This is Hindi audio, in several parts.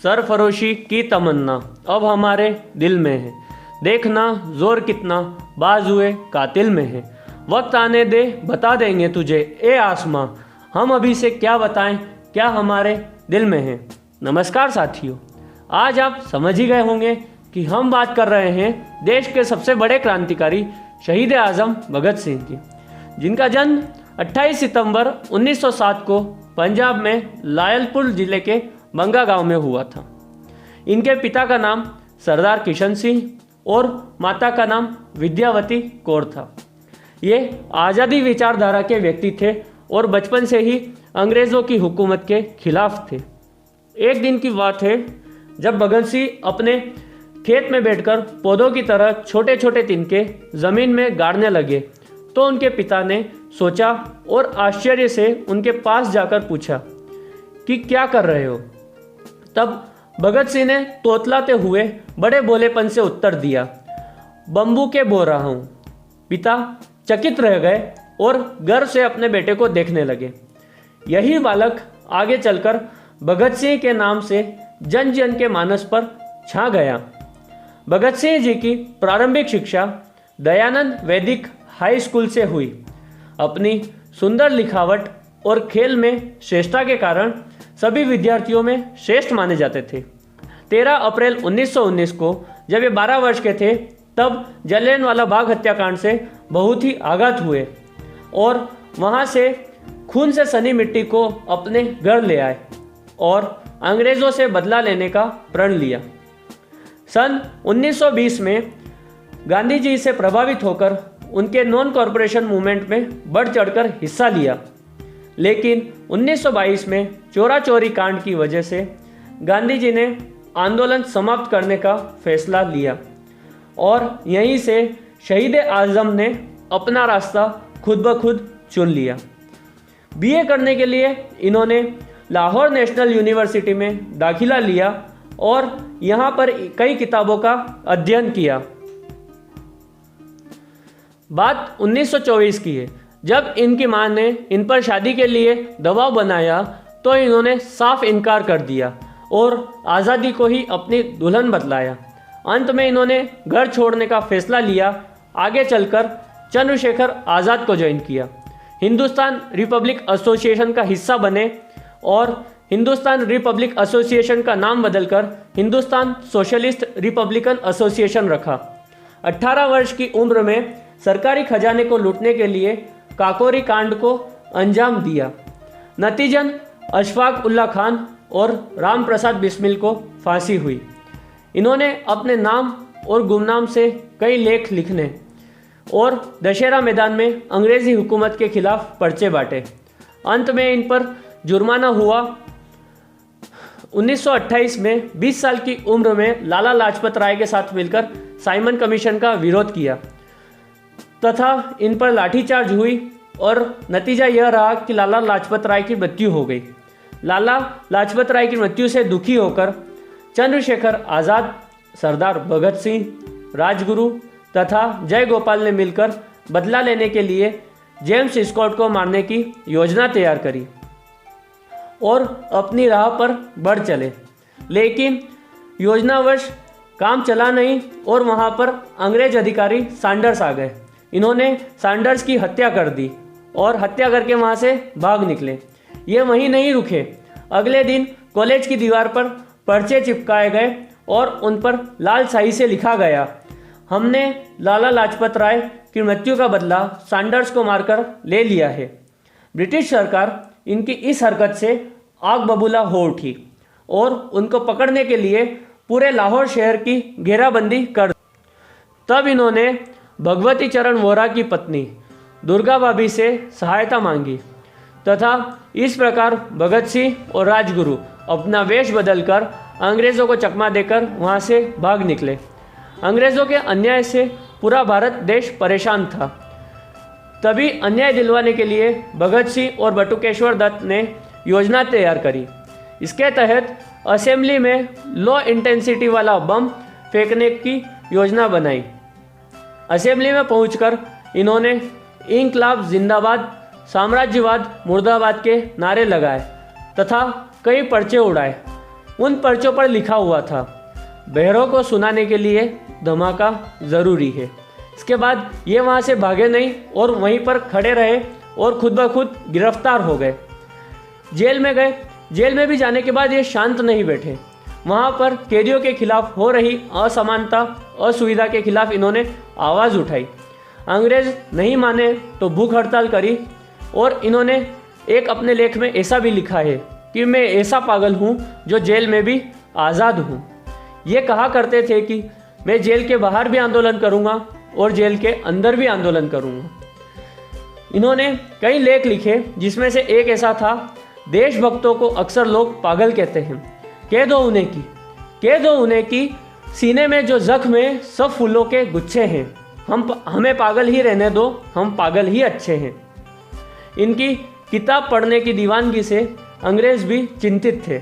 सरफरोशी की तमन्ना अब हमारे दिल में है। देखना जोर कितना बाजुए कातिल में है। वक्त आने दे बता देंगे तुझे ए आसमां, हम अभी से क्या बताएं क्या हमारे दिल में है। नमस्कार साथियों, आज आप समझ ही गए होंगे कि हम बात कर रहे हैं देश के सबसे बड़े क्रांतिकारी शहीद आज़म भगत सिंह की, जिनका जन्म 28 सितंबर 1907 को पंजाब में लायलपुर जिले के बंगा गांव में हुआ था। इनके पिता का नाम सरदार किशन सिंह और माता का नाम विद्यावती कौर था। ये आज़ादी विचारधारा के व्यक्ति थे और बचपन से ही अंग्रेज़ों की हुकूमत के खिलाफ थे। एक दिन की बात है जब भगत सिंह अपने खेत में बैठकर पौधों की तरह छोटे छोटे तिनके ज़मीन में गाड़ने लगे तो उनके पिता ने सोचा और आश्चर्य से उनके पास जाकर पूछा कि क्या कर रहे हो। तब भगत सिंह ने तोतलाते हुए बड़े भोलेपन से उत्तर दिया, बम्बू के बो रहा हूँ। पिता चकित रह गए और गर्व से अपने बेटे को देखने लगे। यही बालक आगे चलकर भगत सिंह के नाम से जन जन के मानस पर छा गया। भगत सिंह जी की प्रारंभिक शिक्षा दयानंद वैदिक हाई स्कूल से हुई। अपनी सुंदर लिखावट और खेल में श्रेष्ठता के कारण सभी विद्यार्थियों में श्रेष्ठ माने जाते थे। 13 अप्रैल 1919 को जब ये 12 वर्ष के थे तब जलियांवाला बाग हत्याकांड से बहुत ही आघात हुए और वहाँ से खून से सनी मिट्टी को अपने घर ले आए और अंग्रेज़ों से बदला लेने का प्रण लिया। सन 1920 में गांधी जी से प्रभावित होकर उनके नॉन कॉरपोरेशन मूवमेंट में बढ़ चढ़कर हिस्सा लिया, लेकिन 1922 में चोरा चोरी कांड की वजह से गांधी जी ने आंदोलन समाप्त करने का फैसला लिया और यहीं से शहीद आज़म ने अपना रास्ता खुद ब खुद चुन लिया। बीए करने के लिए इन्होंने लाहौर नेशनल यूनिवर्सिटी में दाखिला लिया और यहाँ पर कई किताबों का अध्ययन किया। बात 1924 की है, जब इनकी मां ने इन पर शादी के लिए दबाव बनाया तो इन्होंने साफ इनकार कर दिया और आज़ादी को ही अपनी दुल्हन बतलाया। अंत में इन्होंने घर छोड़ने का फैसला लिया। आगे चलकर चंद्रशेखर आज़ाद को ज्वाइन किया, हिंदुस्तान रिपब्लिक एसोसिएशन का हिस्सा बने और हिंदुस्तान रिपब्लिक एसोसिएशन का नाम बदलकर हिंदुस्तान सोशलिस्ट रिपब्लिकन एसोसिएशन रखा। 18 वर्ष की उम्र में सरकारी खजाने को लूटने के लिए काकोरी कांड को अंजाम दिया। नतीजन अशफाक उल्ला खान और राम प्रसाद बिस्मिल को फांसी हुई। इन्होंने अपने नाम और गुमनाम से कई लेख लिखने और दशहरा मैदान में अंग्रेज़ी हुकूमत के खिलाफ पर्चे बांटे। अंत में इन पर जुर्माना हुआ। 1928 में 20 साल की उम्र में लाला लाजपत राय के साथ मिलकर साइमन कमीशन का विरोध किया तथा इन पर लाठीचार्ज हुई और नतीजा यह रहा कि लाला लाजपत राय की मृत्यु हो गई। लाला लाजपत राय की मृत्यु से दुखी होकर चंद्रशेखर आज़ाद, सरदार भगत सिंह, राजगुरु तथा जय गोपाल ने मिलकर बदला लेने के लिए जेम्स स्कॉट को मारने की योजना तैयार करी और अपनी राह पर बढ़ चले, लेकिन योजनावश काम चला नहीं और वहाँ पर अंग्रेज अधिकारी सैंडर्स आ गए। इन्होंने सैंडर्स की हत्या कर दी और हत्या करके वहाँ से भाग निकले। ये वहीं नहीं रुके, अगले दिन कॉलेज की दीवार पर पर्चे चिपकाए गए और उन पर लाल स्याही से लिखा गया, हमने लाला लाजपत राय की मृत्यु का बदला सैंडर्स को मारकर ले लिया है। ब्रिटिश सरकार इनकी इस हरकत से आग बबूला हो उठी और उनको पकड़ने के लिए पूरे लाहौर शहर की घेराबंदी कर। तब इन्होंने भगवती चरण वोरा की पत्नी दुर्गा भाभी से सहायता मांगी तथा इस प्रकार भगत सिंह और राजगुरु अपना वेश बदलकर अंग्रेज़ों को चकमा देकर वहाँ से भाग निकले। अंग्रेज़ों के अन्याय से पूरा भारत देश परेशान था। तभी अन्याय दिलवाने के लिए भगत सिंह और बटुकेश्वर दत्त ने योजना तैयार करी। इसके तहत असेंबली में लो इंटेंसिटी वाला बम फेंकने की योजना बनाई। असेंबली में पहुंचकर इन्होंने इंकलाब जिंदाबाद, साम्राज्यवाद मुर्दाबाद के नारे लगाए तथा कई पर्चे उड़ाए। उन पर्चों पर लिखा हुआ था, बहरों को सुनाने के लिए धमाका ज़रूरी है। इसके बाद ये वहाँ से भागे नहीं और वहीं पर खड़े रहे और खुद ब खुद गिरफ्तार हो गए। जेल में गए। जेल में भी जाने के बाद ये शांत नहीं बैठे। वहाँ पर कैदियों के खिलाफ हो रही असमानता, असुविधा के खिलाफ इन्होंने आवाज़ उठाई। अंग्रेज नहीं माने तो भूख हड़ताल करी और इन्होंने एक अपने लेख में ऐसा भी लिखा है कि मैं ऐसा पागल हूँ जो जेल में भी आज़ाद हूँ। ये कहा करते थे कि मैं जेल के बाहर भी आंदोलन करूँगा और जेल के अंदर भी आंदोलन करूँगा। इन्होंने कई लेख लिखे, जिसमें से एक ऐसा था, देशभक्तों को अक्सर लोग पागल कहते हैं, कह दो उन्हें कि सीने में जो जख्म है सब फूलों के गुच्छे हैं। हमें पागल ही रहने दो, हम पागल ही अच्छे हैं। इनकी किताब पढ़ने की दीवानगी से अंग्रेज भी चिंतित थे।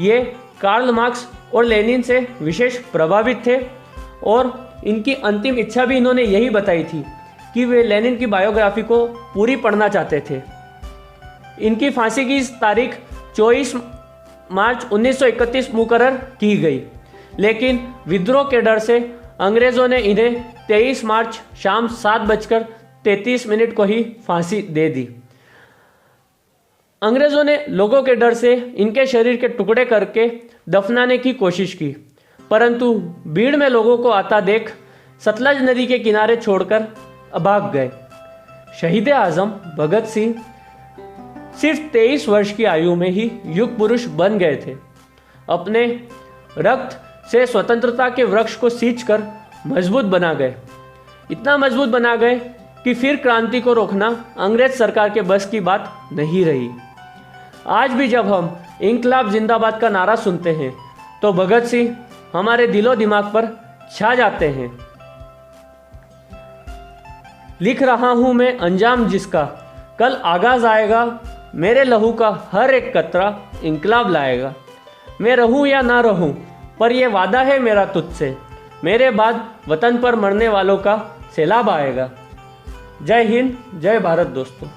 ये कार्ल मार्क्स और लेनिन से विशेष प्रभावित थे और इनकी अंतिम इच्छा भी इन्होंने यही बताई थी कि वे लेनिन की बायोग्राफी को पूरी पढ़ना चाहते थे। इनकी फांसी की तारीख 24 मार्च 1931 मुकर्रर की गई, लेकिन विद्रोह के डर से अंग्रेज़ों ने इन्हें 23 मार्च शाम 7:33 को ही फांसी दे दी। अंग्रेज़ों ने लोगों के डर से इनके शरीर के टुकड़े करके दफनाने की कोशिश की, परंतु भीड़ में लोगों को आता देख सतलज नदी के किनारे छोड़कर भाग गए। शहीद आज़म भगत सिंह सिर्फ 23 वर्ष की आयु में ही युग पुरुष बन गए थे। अपने रक्त से स्वतंत्रता के वृक्ष को सींचकर मजबूत बना गए। इतना मजबूत बना गए कि फिर क्रांति को रोकना अंग्रेज सरकार के बस की बात नहीं रही। आज भी जब हम इंकलाब जिंदाबाद का नारा सुनते हैं तो भगत सिंह हमारे दिलो दिमाग पर छा जाते हैं। लिख रहा हूं मैं अंजाम जिसका, कल आगाज आएगा, मेरे लहू का हर एक कतरा इंकलाब लाएगा। मैं रहूं या ना रहूं, पर यह वादा है मेरा तुझसे, मेरे बाद वतन पर मरने वालों का सैलाब आएगा। जय हिंद, जय भारत दोस्तों।